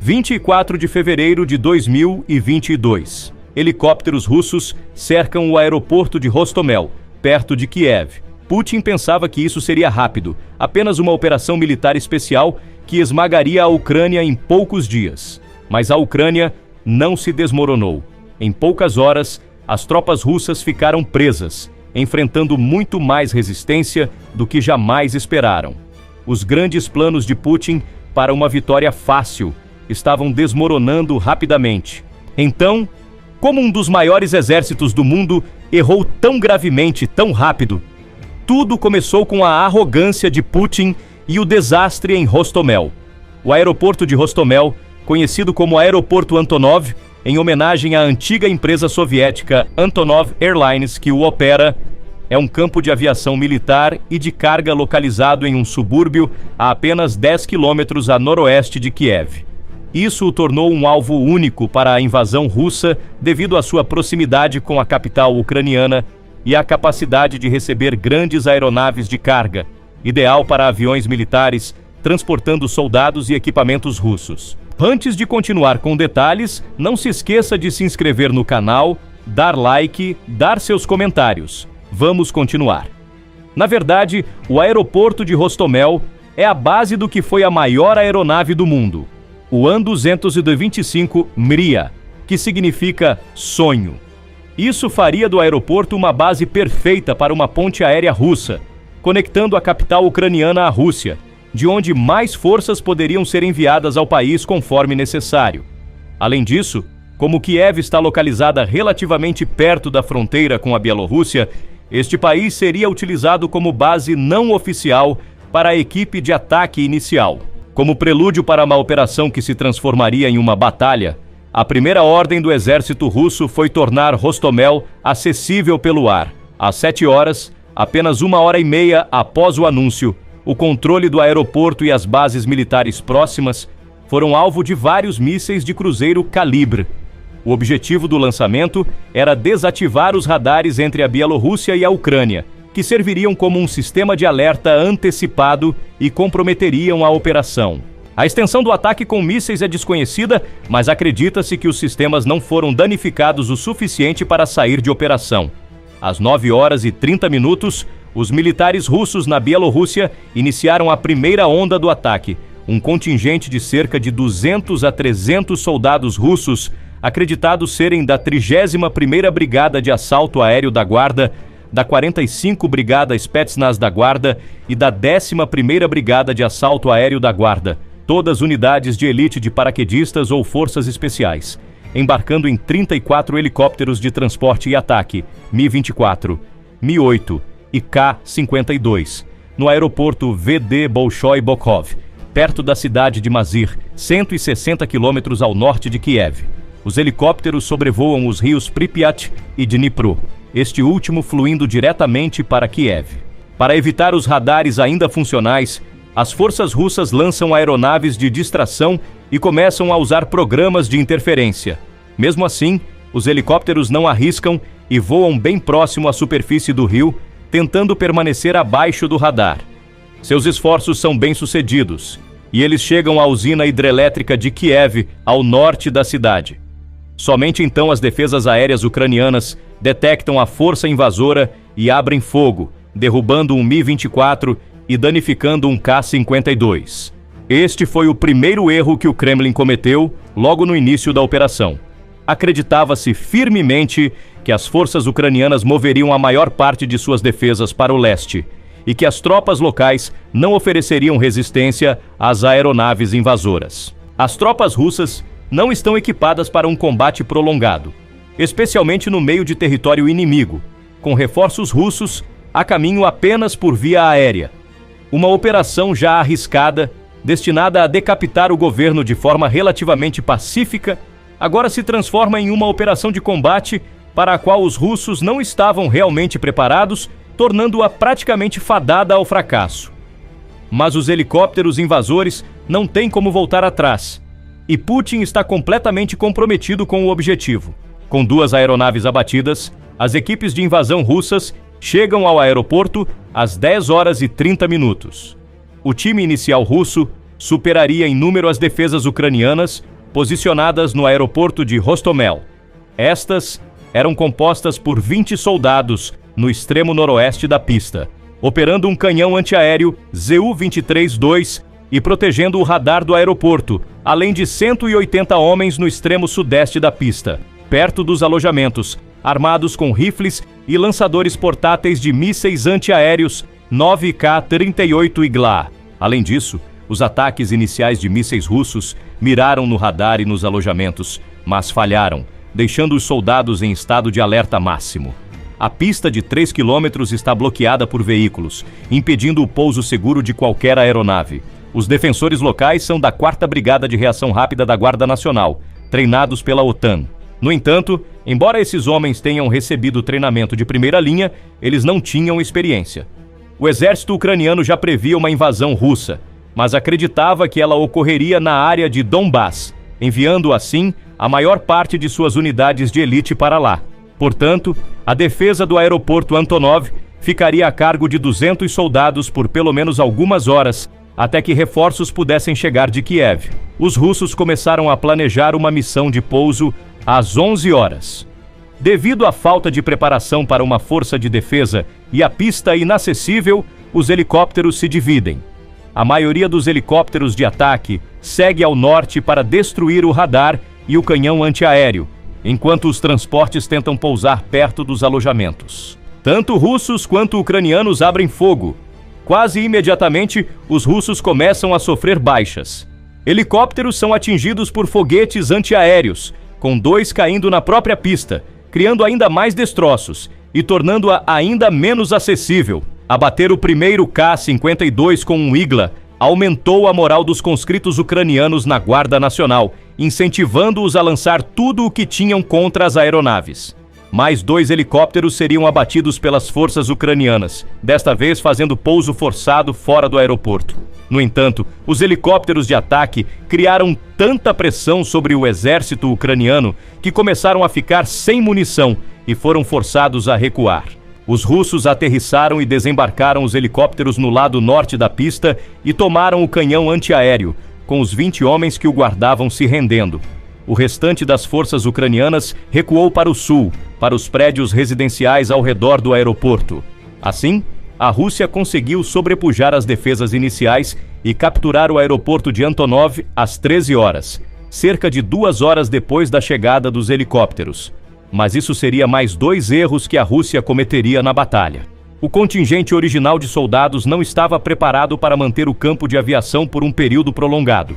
24 de fevereiro de 2022. Helicópteros russos cercam o aeroporto de Hostomel, perto de Kiev. Putin pensava que isso seria rápido, apenas uma operação militar especial que esmagaria a Ucrânia em poucos dias. Mas a Ucrânia não se desmoronou. Em poucas horas, as tropas russas ficaram presas, enfrentando muito mais resistência do que jamais esperaram. Os grandes planos de Putin para uma vitória fácil estavam desmoronando rapidamente. Então, como um dos maiores exércitos do mundo errou tão gravemente, tão rápido? Tudo começou com a arrogância de Putin e o desastre em Hostomel. O aeroporto de Hostomel, conhecido como Aeroporto Antonov, em homenagem à antiga empresa soviética Antonov Airlines que o opera, é um campo de aviação militar e de carga localizado em um subúrbio a apenas 10 quilômetros a noroeste de Kiev. Isso o tornou um alvo único para a invasão russa devido à sua proximidade com a capital ucraniana e à capacidade de receber grandes aeronaves de carga, ideal para aviões militares transportando soldados e equipamentos russos. Antes de continuar com detalhes, não se esqueça de se inscrever no canal, dar like, dar seus comentários. Vamos continuar. Na verdade, o aeroporto de Hostomel é a base do que foi a maior aeronave do mundo, o An-225 Mriya, que significa sonho. Isso faria do aeroporto uma base perfeita para uma ponte aérea russa, conectando a capital ucraniana à Rússia, de onde mais forças poderiam ser enviadas ao país conforme necessário. Além disso, como Kiev está localizada relativamente perto da fronteira com a Bielorrússia, este país seria utilizado como base não oficial para a equipe de ataque inicial. Como prelúdio para uma operação que se transformaria em uma batalha, a primeira ordem do exército russo foi tornar Hostomel acessível pelo ar. Às 7 horas, apenas 1h30 após o anúncio, o controle do aeroporto e as bases militares próximas foram alvo de vários mísseis de cruzeiro Kalibr. O objetivo do lançamento era desativar os radares entre a Bielorrússia e a Ucrânia, que serviriam como um sistema de alerta antecipado e comprometeriam a operação. A extensão do ataque com mísseis é desconhecida, mas acredita-se que os sistemas não foram danificados o suficiente para sair de operação. Às 9h30, os militares russos na Bielorrússia iniciaram a primeira onda do ataque. Um contingente de cerca de 200 a 300 soldados russos, acreditados serem da 31ª Brigada de Assalto Aéreo da Guarda, da 45ª Brigada Spetsnaz da Guarda e da 11ª Brigada de Assalto Aéreo da Guarda, todas unidades de elite de paraquedistas ou forças especiais, embarcando em 34 helicópteros de transporte e ataque, Mi-24, Mi-8 e K-52, no aeroporto VD Bolshoi Bokhov, perto da cidade de Mazir, 160 quilômetros ao norte de Kiev. Os helicópteros sobrevoam os rios Pripyat e Dnipro, este último fluindo diretamente para Kiev. Para evitar os radares ainda funcionais, as forças russas lançam aeronaves de distração e começam a usar programas de interferência. Mesmo assim, os helicópteros não arriscam e voam bem próximo à superfície do rio, tentando permanecer abaixo do radar. Seus esforços são bem-sucedidos, e eles chegam à usina hidrelétrica de Kiev, ao norte da cidade. Somente então as defesas aéreas ucranianas detectam a força invasora e abrem fogo, derrubando um Mi-24 e danificando um K-52. Este foi o primeiro erro que o Kremlin cometeu logo no início da operação. Acreditava-se firmemente que as forças ucranianas moveriam a maior parte de suas defesas para o leste e que as tropas locais não ofereceriam resistência às aeronaves invasoras. As tropas russas não estão equipadas para um combate prolongado, especialmente no meio de território inimigo, com reforços russos a caminho apenas por via aérea. Uma operação já arriscada, destinada a decapitar o governo de forma relativamente pacífica, agora se transforma em uma operação de combate para a qual os russos não estavam realmente preparados, tornando-a praticamente fadada ao fracasso. Mas os helicópteros invasores não têm como voltar atrás, e Putin está completamente comprometido com o objetivo. Com 2 aeronaves abatidas, as equipes de invasão russas chegam ao aeroporto às 10h30. O time inicial russo superaria em número as defesas ucranianas, posicionadas no aeroporto de Hostomel. Estas eram compostas por 20 soldados no extremo noroeste da pista, operando um canhão antiaéreo Zu-23-2 e protegendo o radar do aeroporto, além de 180 homens no extremo sudeste da pista, perto dos alojamentos, armados com rifles e lançadores portáteis de mísseis antiaéreos 9K-38 Igla. Além disso, os ataques iniciais de mísseis russos miraram no radar e nos alojamentos, mas falharam, deixando os soldados em estado de alerta máximo. A pista de 3 quilômetros está bloqueada por veículos, impedindo o pouso seguro de qualquer aeronave. Os defensores locais são da 4ª Brigada de Reação Rápida da Guarda Nacional, treinados pela OTAN. No entanto, embora esses homens tenham recebido treinamento de primeira linha, eles não tinham experiência. O exército ucraniano já previa uma invasão russa, mas acreditava que ela ocorreria na área de Donbass, enviando assim a maior parte de suas unidades de elite para lá. Portanto, a defesa do aeroporto Antonov ficaria a cargo de 200 soldados por pelo menos algumas horas, até que reforços pudessem chegar de Kiev. Os russos começaram a planejar uma missão de pouso às 11 horas. Devido à falta de preparação para uma força de defesa e a pista inacessível, os helicópteros se dividem. A maioria dos helicópteros de ataque segue ao norte para destruir o radar e o canhão antiaéreo, enquanto os transportes tentam pousar perto dos alojamentos. Tanto russos quanto ucranianos abrem fogo. Quase imediatamente, os russos começam a sofrer baixas. Helicópteros são atingidos por foguetes antiaéreos, com 2 caindo na própria pista, criando ainda mais destroços e tornando-a ainda menos acessível. Abater o primeiro K-52 com um Igla aumentou a moral dos conscritos ucranianos na Guarda Nacional, incentivando-os a lançar tudo o que tinham contra as aeronaves. Mais 2 helicópteros seriam abatidos pelas forças ucranianas, desta vez fazendo pouso forçado fora do aeroporto. No entanto, os helicópteros de ataque criaram tanta pressão sobre o exército ucraniano que começaram a ficar sem munição e foram forçados a recuar. Os russos aterrissaram e desembarcaram os helicópteros no lado norte da pista e tomaram o canhão antiaéreo, com os 20 homens que o guardavam se rendendo. O restante das forças ucranianas recuou para o sul, para os prédios residenciais ao redor do aeroporto. Assim, a Rússia conseguiu sobrepujar as defesas iniciais e capturar o aeroporto de Antonov às 13 horas, cerca de 2 horas depois da chegada dos helicópteros. Mas isso seria mais 2 erros que a Rússia cometeria na batalha. O contingente original de soldados não estava preparado para manter o campo de aviação por um período prolongado.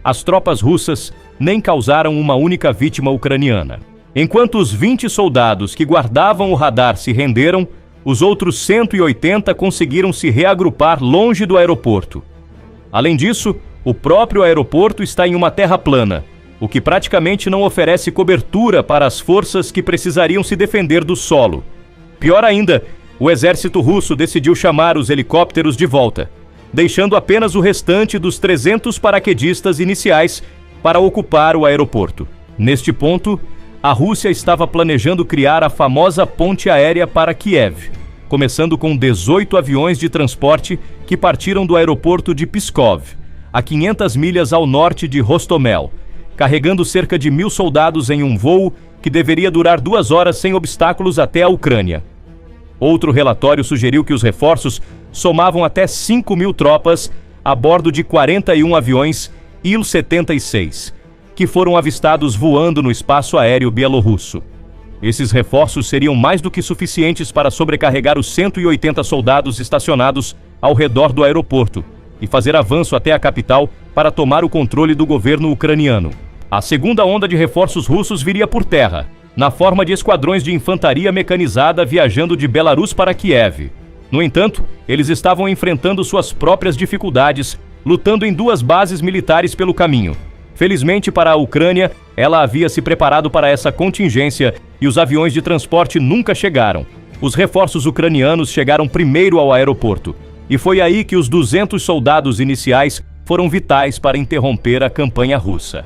As tropas russas nem causaram uma única vítima ucraniana. Enquanto os 20 soldados que guardavam o radar se renderam, os outros 180 conseguiram se reagrupar longe do aeroporto. Além disso, o próprio aeroporto está em uma terra plana, o que praticamente não oferece cobertura para as forças que precisariam se defender do solo. Pior ainda, o exército russo decidiu chamar os helicópteros de volta, deixando apenas o restante dos 300 paraquedistas iniciais para ocupar o aeroporto. Neste ponto, a Rússia estava planejando criar a famosa ponte aérea para Kiev, começando com 18 aviões de transporte que partiram do aeroporto de Pskov, a 500 milhas ao norte de Hostomel, carregando cerca de 1.000 soldados em um voo que deveria durar 2 horas sem obstáculos até a Ucrânia. Outro relatório sugeriu que os reforços somavam até 5.000 tropas a bordo de 41 aviões Il-76, que foram avistados voando no espaço aéreo bielorrusso. Esses reforços seriam mais do que suficientes para sobrecarregar os 180 soldados estacionados ao redor do aeroporto e fazer avanço até a capital para tomar o controle do governo ucraniano. A segunda onda de reforços russos viria por terra, na forma de esquadrões de infantaria mecanizada viajando de Belarus para Kiev. No entanto, eles estavam enfrentando suas próprias dificuldades, lutando em 2 bases militares pelo caminho. Felizmente para a Ucrânia, ela havia se preparado para essa contingência e os aviões de transporte nunca chegaram. Os reforços ucranianos chegaram primeiro ao aeroporto, e foi aí que os 200 soldados iniciais foram vitais para interromper a campanha russa.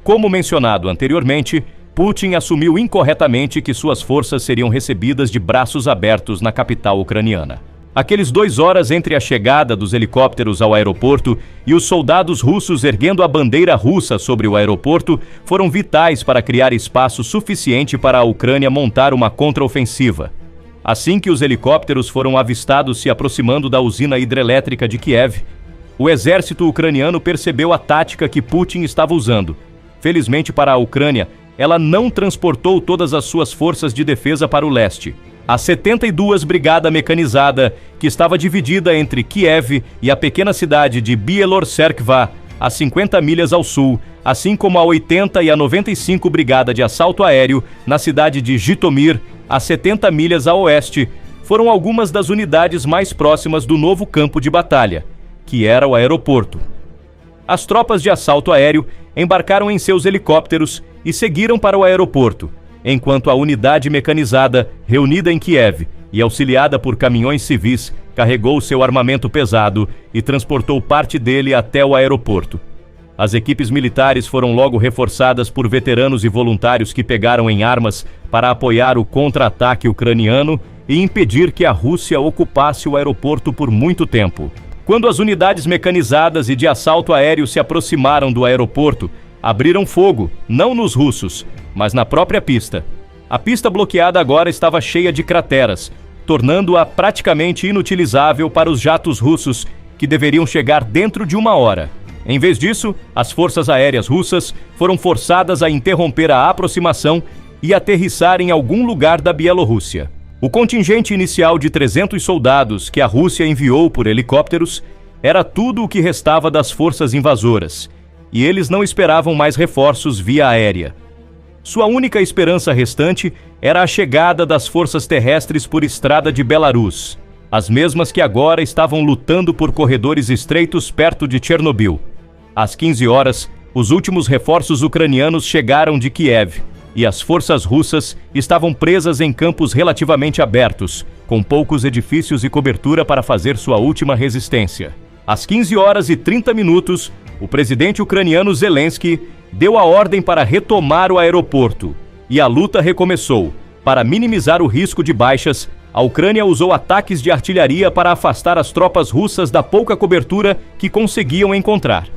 Como mencionado anteriormente, Putin assumiu incorretamente que suas forças seriam recebidas de braços abertos na capital ucraniana. Aqueles 2 horas entre a chegada dos helicópteros ao aeroporto e os soldados russos erguendo a bandeira russa sobre o aeroporto foram vitais para criar espaço suficiente para a Ucrânia montar uma contraofensiva. Assim que os helicópteros foram avistados se aproximando da usina hidrelétrica de Kiev, o exército ucraniano percebeu a tática que Putin estava usando. Felizmente para a Ucrânia, ela não transportou todas as suas forças de defesa para o leste. A 72ª Brigada Mecanizada, que estava dividida entre Kiev e a pequena cidade de Bielorcerkva, a 50 milhas ao sul, assim como a 80 e a 95 Brigada de Assalto Aéreo, na cidade de Jitomir, a 70 milhas a oeste, foram algumas das unidades mais próximas do novo campo de batalha, que era o aeroporto. As tropas de assalto aéreo embarcaram em seus helicópteros e seguiram para o aeroporto, enquanto a unidade mecanizada, reunida em Kiev e auxiliada por caminhões civis, carregou seu armamento pesado e transportou parte dele até o aeroporto. As equipes militares foram logo reforçadas por veteranos e voluntários que pegaram em armas para apoiar o contra-ataque ucraniano e impedir que a Rússia ocupasse o aeroporto por muito tempo. Quando as unidades mecanizadas e de assalto aéreo se aproximaram do aeroporto, abriram fogo, não nos russos, mas na própria pista. A pista bloqueada agora estava cheia de crateras, tornando-a praticamente inutilizável para os jatos russos, que deveriam chegar dentro de 1 hora. Em vez disso, as forças aéreas russas foram forçadas a interromper a aproximação e aterrissar em algum lugar da Bielorrússia. O contingente inicial de 300 soldados que a Rússia enviou por helicópteros era tudo o que restava das forças invasoras, e eles não esperavam mais reforços via aérea. Sua única esperança restante era a chegada das forças terrestres por estrada de Belarus, as mesmas que agora estavam lutando por corredores estreitos perto de Chernobyl. Às 15 horas, os últimos reforços ucranianos chegaram de Kiev, e as forças russas estavam presas em campos relativamente abertos, com poucos edifícios e cobertura para fazer sua última resistência. Às 15 horas e 30 minutos, o presidente ucraniano Zelensky deu a ordem para retomar o aeroporto, e a luta recomeçou. Para minimizar o risco de baixas, a Ucrânia usou ataques de artilharia para afastar as tropas russas da pouca cobertura que conseguiam encontrar.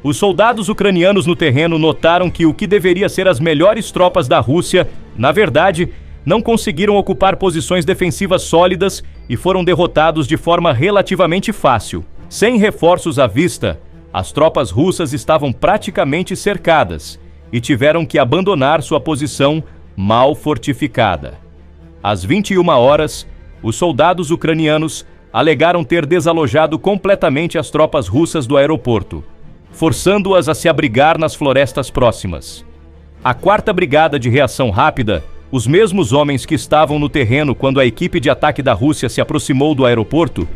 Os soldados ucranianos no terreno notaram que o que deveria ser as melhores tropas da Rússia, na verdade, não conseguiram ocupar posições defensivas sólidas e foram derrotados de forma relativamente fácil. Sem reforços à vista, as tropas russas estavam praticamente cercadas e tiveram que abandonar sua posição mal fortificada. Às 21 horas, os soldados ucranianos alegaram ter desalojado completamente as tropas russas do aeroporto, forçando-as a se abrigar nas florestas próximas. A 4ª Brigada de Reação Rápida, os mesmos homens que estavam no terreno quando a equipe de ataque da Rússia se aproximou do aeroporto,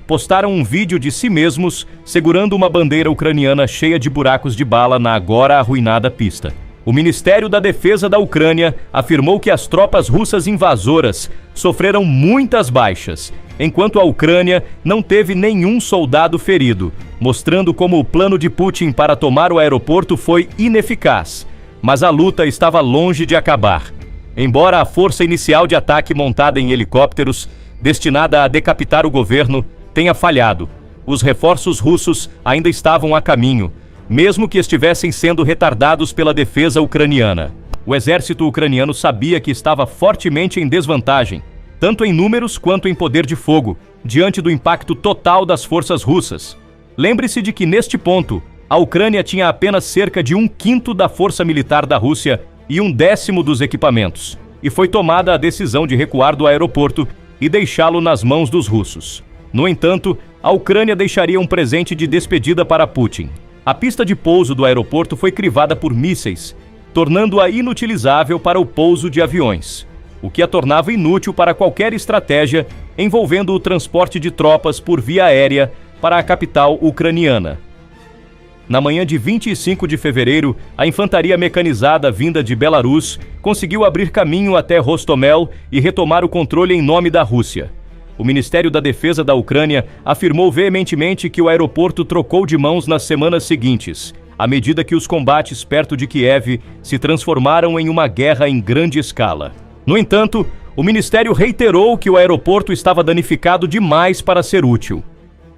postaram um vídeo de si mesmos segurando uma bandeira ucraniana cheia de buracos de bala na agora arruinada pista. O Ministério da Defesa da Ucrânia afirmou que as tropas russas invasoras sofreram muitas baixas, enquanto a Ucrânia não teve nenhum soldado ferido, mostrando como o plano de Putin para tomar o aeroporto foi ineficaz. Mas a luta estava longe de acabar. Embora a força inicial de ataque montada em helicópteros, destinada a decapitar o governo, tenha falhado, os reforços russos ainda estavam a caminho, mesmo que estivessem sendo retardados pela defesa ucraniana. O exército ucraniano sabia que estava fortemente em desvantagem, tanto em números quanto em poder de fogo, diante do impacto total das forças russas. Lembre-se de que, neste ponto, a Ucrânia tinha apenas cerca de 1/5 da força militar da Rússia e 1/10 dos equipamentos, e foi tomada a decisão de recuar do aeroporto e deixá-lo nas mãos dos russos. No entanto, a Ucrânia deixaria um presente de despedida para Putin. A pista de pouso do aeroporto foi crivada por mísseis, tornando-a inutilizável para o pouso de aviões, o que a tornava inútil para qualquer estratégia envolvendo o transporte de tropas por via aérea para a capital ucraniana. Na manhã de 25 de fevereiro, a infantaria mecanizada vinda de Belarus conseguiu abrir caminho até Hostomel e retomar o controle em nome da Rússia. O Ministério da Defesa da Ucrânia afirmou veementemente que o aeroporto trocou de mãos nas semanas seguintes, à medida que os combates perto de Kiev se transformaram em uma guerra em grande escala. No entanto, o ministério reiterou que o aeroporto estava danificado demais para ser útil.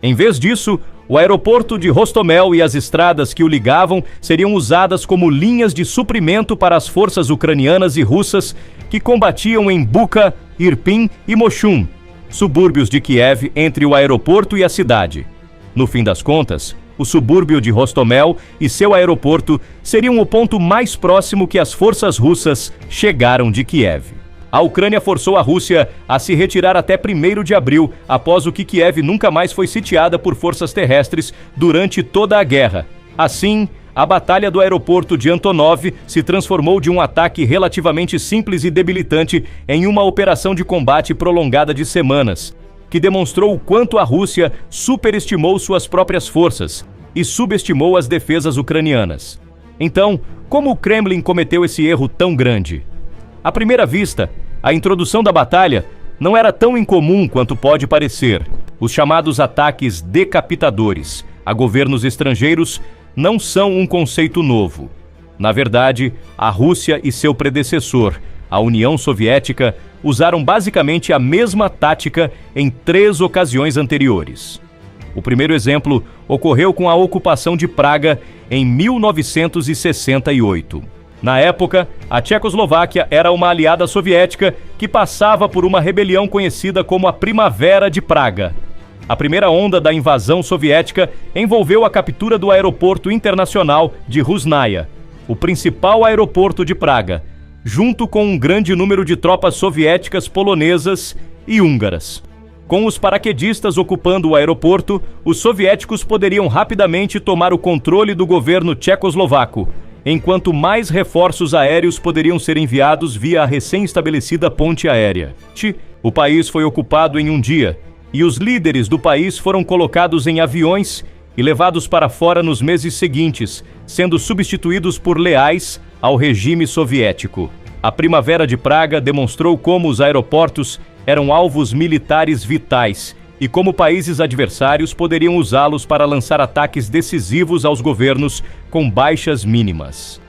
Em vez disso, o aeroporto de Hostomel e as estradas que o ligavam seriam usadas como linhas de suprimento para as forças ucranianas e russas que combatiam em Bucha, Irpin e Moshchun, subúrbios de Kiev entre o aeroporto e a cidade. No fim das contas, o subúrbio de Hostomel e seu aeroporto seriam o ponto mais próximo que as forças russas chegaram de Kiev. A Ucrânia forçou a Rússia a se retirar até 1º de abril, após o que Kiev nunca mais foi sitiada por forças terrestres durante toda a guerra. Assim, a Batalha do Aeroporto de Antonov se transformou de um ataque relativamente simples e debilitante em uma operação de combate prolongada de semanas, que demonstrou o quanto a Rússia superestimou suas próprias forças e subestimou as defesas ucranianas. Então, como o Kremlin cometeu esse erro tão grande? À primeira vista, a introdução da batalha não era tão incomum quanto pode parecer. Os chamados ataques decapitadores a governos estrangeiros não são um conceito novo. Na verdade, a Rússia e seu predecessor, a União Soviética, usaram basicamente a mesma tática em 3 ocasiões anteriores. O primeiro exemplo ocorreu com a ocupação de Praga em 1968. Na época, a Tchecoslováquia era uma aliada soviética que passava por uma rebelião conhecida como a Primavera de Praga. A primeira onda da invasão soviética envolveu a captura do aeroporto internacional de Rusnaia, o principal aeroporto de Praga, junto com um grande número de tropas soviéticas, polonesas e húngaras. Com os paraquedistas ocupando o aeroporto, os soviéticos poderiam rapidamente tomar o controle do governo tchecoslovaco, enquanto mais reforços aéreos poderiam ser enviados via a recém-estabelecida ponte aérea. O país foi ocupado em um dia, e os líderes do país foram colocados em aviões e levados para fora nos meses seguintes, sendo substituídos por leais ao regime soviético. A Primavera de Praga demonstrou como os aeroportos eram alvos militares vitais e como países adversários poderiam usá-los para lançar ataques decisivos aos governos com baixas mínimas.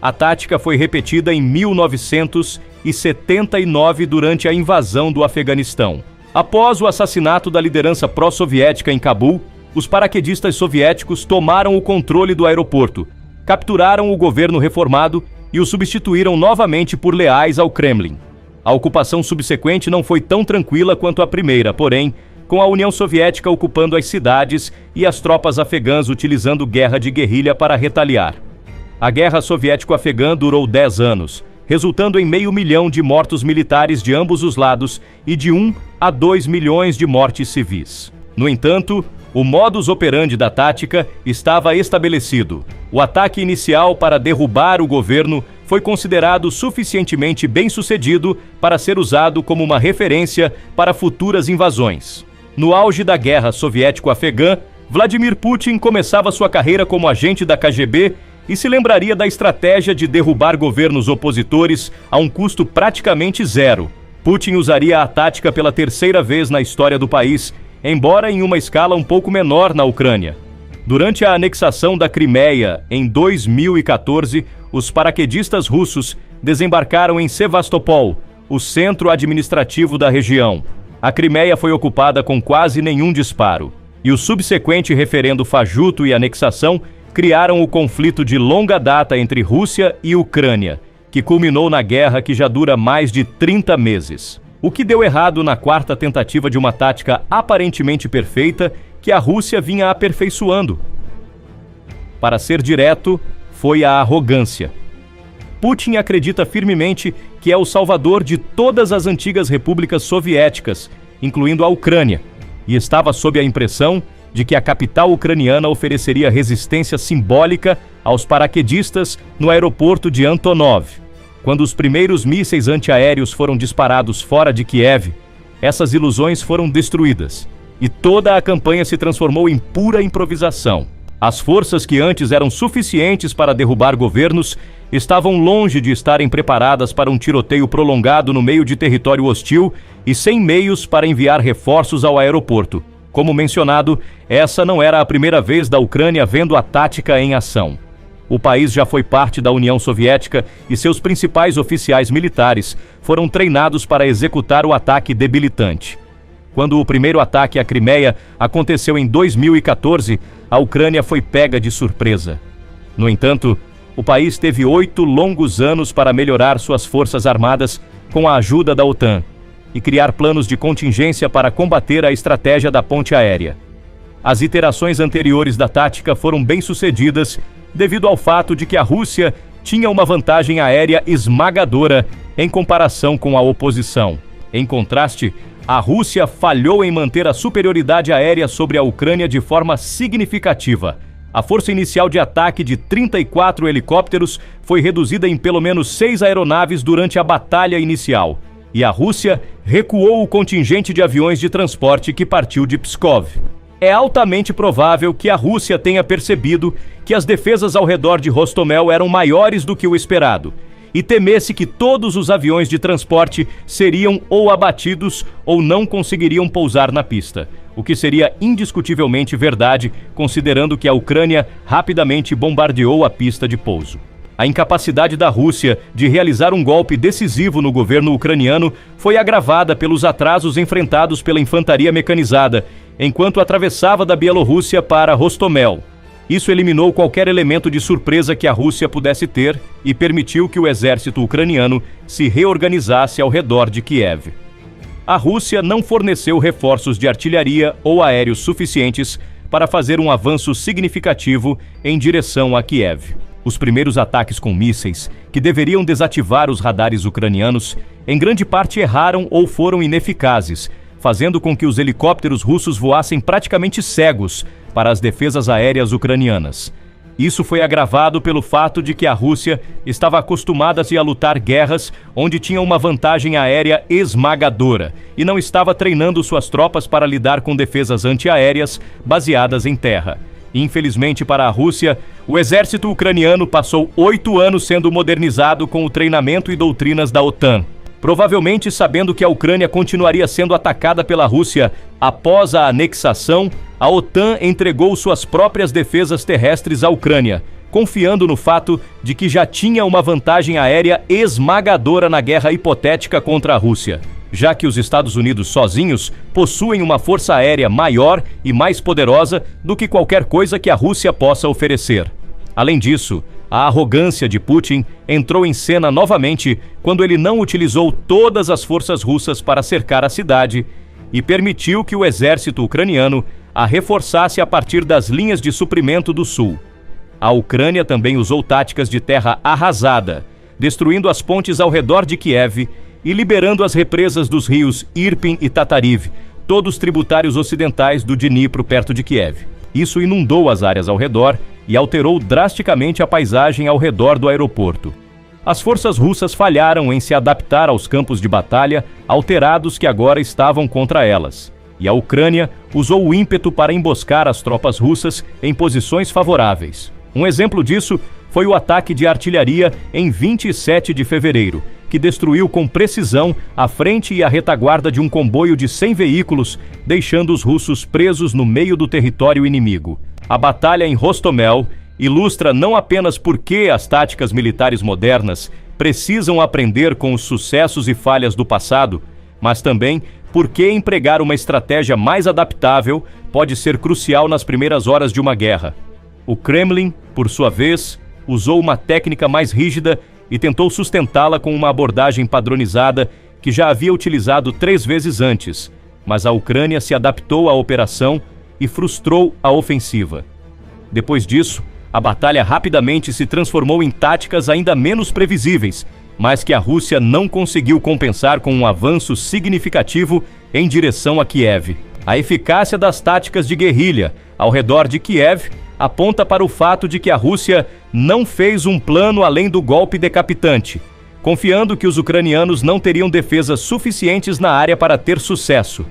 A tática foi repetida em 1979 durante a invasão do Afeganistão. Após o assassinato da liderança pró-soviética em Cabul, os paraquedistas soviéticos tomaram o controle do aeroporto, capturaram o governo reformado e o substituíram novamente por leais ao Kremlin. A ocupação subsequente não foi tão tranquila quanto a primeira, porém, com a União Soviética ocupando as cidades e as tropas afegãs utilizando guerra de guerrilha para retaliar. A guerra soviético-afegã durou 10 anos, resultando em 500 mil de mortos militares de ambos os lados e de 1 a 2 milhões de mortes civis. No entanto, o modus operandi da tática estava estabelecido. O ataque inicial para derrubar o governo foi considerado suficientemente bem-sucedido para ser usado como uma referência para futuras invasões. No auge da guerra soviético-afegã, Vladimir Putin começava sua carreira como agente da KGB e se lembraria da estratégia de derrubar governos opositores a um custo praticamente zero. Putin usaria a tática pela 3ª vez na história do país, embora em uma escala um pouco menor na Ucrânia. Durante a anexação da Crimeia em 2014, os paraquedistas russos desembarcaram em Sevastopol, o centro administrativo da região. A Crimeia foi ocupada com quase nenhum disparo, e o subsequente referendo fajuto e anexação criaram o conflito de longa data entre Rússia e Ucrânia, que culminou na guerra que já dura mais de 30 meses. O que deu errado na 4ª tentativa de uma tática aparentemente perfeita que a Rússia vinha aperfeiçoando? Para ser direto, foi a arrogância. Putin acredita firmemente que é o salvador de todas as antigas repúblicas soviéticas, incluindo a Ucrânia, e estava sob a impressão de que a capital ucraniana ofereceria resistência simbólica aos paraquedistas no aeroporto de Antonov. Quando os primeiros mísseis antiaéreos foram disparados fora de Kiev, essas ilusões foram destruídas, e toda a campanha se transformou em pura improvisação. As forças que antes eram suficientes para derrubar governos estavam longe de estarem preparadas para um tiroteio prolongado no meio de território hostil e sem meios para enviar reforços ao aeroporto. Como mencionado, essa não era a primeira vez da Ucrânia vendo a tática em ação. O país já foi parte da União Soviética e seus principais oficiais militares foram treinados para executar o ataque debilitante. Quando o primeiro ataque à Crimeia aconteceu em 2014, a Ucrânia foi pega de surpresa. No entanto, o país teve 8 longos anos para melhorar suas forças armadas com a ajuda da OTAN e criar planos de contingência para combater a estratégia da ponte aérea. As iterações anteriores da tática foram bem-sucedidas devido ao fato de que a Rússia tinha uma vantagem aérea esmagadora em comparação com a oposição. Em contraste, a Rússia falhou em manter a superioridade aérea sobre a Ucrânia de forma significativa. A força inicial de ataque de 34 helicópteros foi reduzida em pelo menos 6 aeronaves durante a batalha inicial, e a Rússia recuou o contingente de aviões de transporte que partiu de Pskov. É altamente provável que a Rússia tenha percebido que as defesas ao redor de Hostomel eram maiores do que o esperado e temesse que todos os aviões de transporte seriam ou abatidos ou não conseguiriam pousar na pista, o que seria indiscutivelmente verdade, considerando que a Ucrânia rapidamente bombardeou a pista de pouso. A incapacidade da Rússia de realizar um golpe decisivo no governo ucraniano foi agravada pelos atrasos enfrentados pela infantaria mecanizada, enquanto atravessava da Bielorrússia para Hostomel. Isso eliminou qualquer elemento de surpresa que a Rússia pudesse ter e permitiu que o exército ucraniano se reorganizasse ao redor de Kiev. A Rússia não forneceu reforços de artilharia ou aéreos suficientes para fazer um avanço significativo em direção a Kiev. Os primeiros ataques com mísseis, que deveriam desativar os radares ucranianos, em grande parte erraram ou foram ineficazes, fazendo com que os helicópteros russos voassem praticamente cegos para as defesas aéreas ucranianas. Isso foi agravado pelo fato de que a Rússia estava acostumada a lutar guerras onde tinha uma vantagem aérea esmagadora e não estava treinando suas tropas para lidar com defesas antiaéreas baseadas em terra. Infelizmente para a Rússia, o exército ucraniano passou 8 anos sendo modernizado com o treinamento e doutrinas da OTAN. Provavelmente sabendo que a Ucrânia continuaria sendo atacada pela Rússia após a anexação, a OTAN entregou suas próprias defesas terrestres à Ucrânia, confiando no fato de que já tinha uma vantagem aérea esmagadora na guerra hipotética contra a Rússia, já que os Estados Unidos sozinhos possuem uma força aérea maior e mais poderosa do que qualquer coisa que a Rússia possa oferecer. Além disso, a arrogância de Putin entrou em cena novamente quando ele não utilizou todas as forças russas para cercar a cidade e permitiu que o exército ucraniano a reforçasse a partir das linhas de suprimento do sul. A Ucrânia também usou táticas de terra arrasada, destruindo as pontes ao redor de Kiev e liberando as represas dos rios Irpin e Tatariv, todos tributários ocidentais do Dnipro perto de Kiev. Isso inundou as áreas ao redor e alterou drasticamente a paisagem ao redor do aeroporto. As forças russas falharam em se adaptar aos campos de batalha alterados que agora estavam contra elas, e a Ucrânia usou o ímpeto para emboscar as tropas russas em posições favoráveis. Um exemplo disso foi o ataque de artilharia em 27 de fevereiro, que destruiu com precisão a frente e a retaguarda de um comboio de 100 veículos, deixando os russos presos no meio do território inimigo. A batalha em Hostomel ilustra não apenas por que as táticas militares modernas precisam aprender com os sucessos e falhas do passado, mas também por que empregar uma estratégia mais adaptável pode ser crucial nas primeiras horas de uma guerra. O Kremlin, por sua vez, usou uma técnica mais rígida e tentou sustentá-la com uma abordagem padronizada que já havia utilizado 3 vezes antes, mas a Ucrânia se adaptou à operação e frustrou a ofensiva. Depois disso, a batalha rapidamente se transformou em táticas ainda menos previsíveis, mas que a Rússia não conseguiu compensar com um avanço significativo em direção a Kiev. A eficácia das táticas de guerrilha ao redor de Kiev aponta para o fato de que a Rússia não fez um plano além do golpe decapitante, confiando que os ucranianos não teriam defesas suficientes na área para ter sucesso.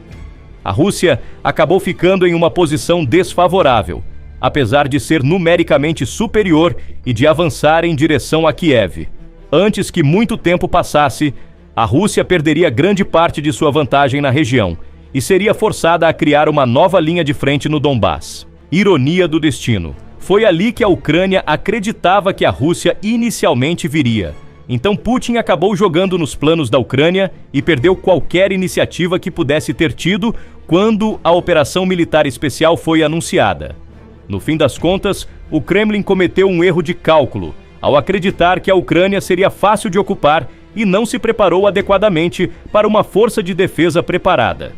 A Rússia acabou ficando em uma posição desfavorável, apesar de ser numericamente superior e de avançar em direção a Kiev. Antes que muito tempo passasse, a Rússia perderia grande parte de sua vantagem na região e seria forçada a criar uma nova linha de frente no Donbass. Ironia do destino. Foi ali que a Ucrânia acreditava que a Rússia inicialmente viria. Então Putin acabou jogando nos planos da Ucrânia e perdeu qualquer iniciativa que pudesse ter tido quando a operação militar especial foi anunciada. No fim das contas, o Kremlin cometeu um erro de cálculo ao acreditar que a Ucrânia seria fácil de ocupar e não se preparou adequadamente para uma força de defesa preparada.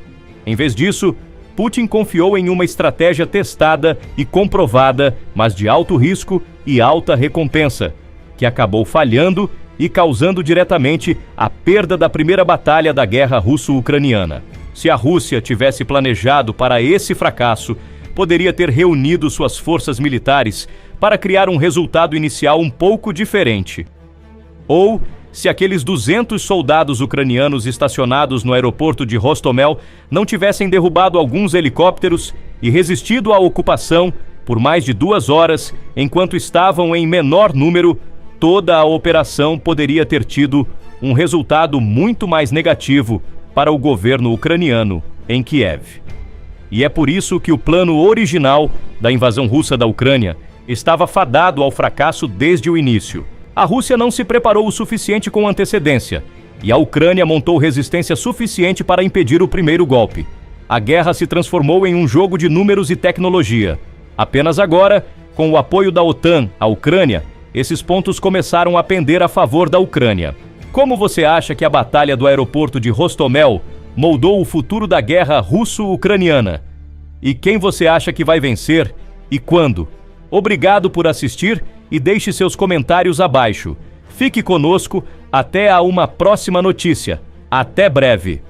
Em vez disso, Putin confiou em uma estratégia testada e comprovada, mas de alto risco e alta recompensa, que acabou falhando e causando diretamente a perda da primeira batalha da guerra russo-ucraniana. Se a Rússia tivesse planejado para esse fracasso, poderia ter reunido suas forças militares para criar um resultado inicial um pouco diferente. Ou, se aqueles 200 soldados ucranianos estacionados no aeroporto de Hostomel não tivessem derrubado alguns helicópteros e resistido à ocupação por mais de 2 horas, enquanto estavam em menor número, toda a operação poderia ter tido um resultado muito mais negativo para o governo ucraniano em Kiev. E é por isso que o plano original da invasão russa da Ucrânia estava fadado ao fracasso desde o início. A Rússia não se preparou o suficiente com antecedência, e a Ucrânia montou resistência suficiente para impedir o primeiro golpe. A guerra se transformou em um jogo de números e tecnologia. Apenas agora, com o apoio da OTAN à Ucrânia, esses pontos começaram a pender a favor da Ucrânia. Como você acha que a batalha do aeroporto de Hostomel moldou o futuro da guerra russo-ucraniana? E quem você acha que vai vencer e quando? Obrigado por assistir e deixe seus comentários abaixo. Fique conosco até a uma próxima notícia. Até breve!